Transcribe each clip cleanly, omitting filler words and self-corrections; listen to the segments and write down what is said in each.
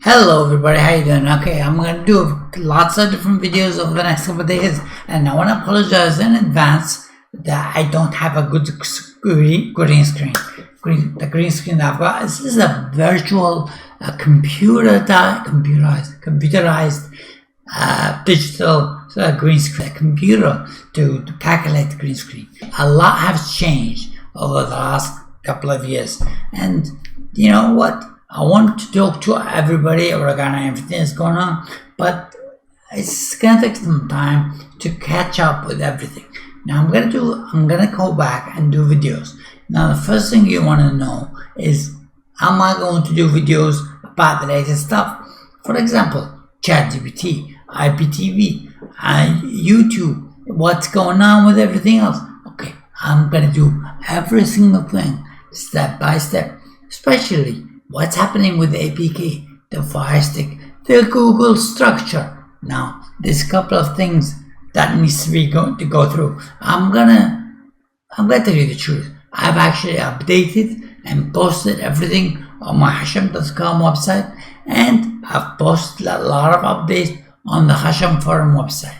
Hello everybody, how you doing? Okay, I'm gonna do lots of different videos over the next couple of days, and I want to apologize in advance that I don't have a good green screen. The green screen that I've got is a virtual, computerized digital green screen, a computer to calculate the green screen. A lot has changed over the last couple of years, and you know what? I want to talk to everybody regarding everything that's going on, but it's gonna take some time to catch up with everything. Now I'm gonna go back and do videos. Now the first thing you want to know is, am I going to do videos about the latest stuff? For example, ChatGPT, IPTV, YouTube, what's going on with everything else. Okay, I'm gonna do every single thing step by step, especially what's happening with the APK, the Fire Stick, the Google structure. Now, there's a couple of things that needs to be go through. I'm gonna tell you the truth. I've actually updated and posted everything on my Husham.com website, and I've posted a lot of updates on the Husham forum website.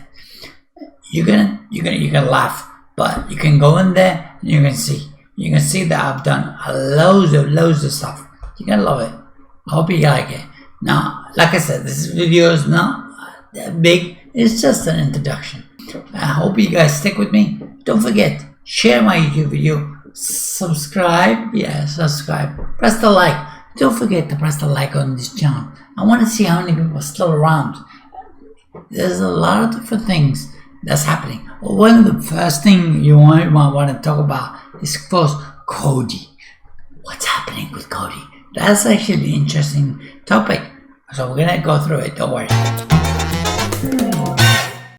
You're gonna laugh, but you can go in there and you can see. You can see that I've done loads of stuff. You're gonna love it. I hope you like it. Now, like I said, this video is not that big. It's just an introduction. I hope you guys stick with me. Don't forget, share my YouTube video. Subscribe. Yeah, subscribe. Press the like. Don't forget to press the like on this channel. I want to see how many people are still around. There's a lot of different things that's happening. One of the first things you might want to talk about is, of course, Cody. What's happening with Cody? That's actually an interesting topic, so we're gonna go through it, don't worry.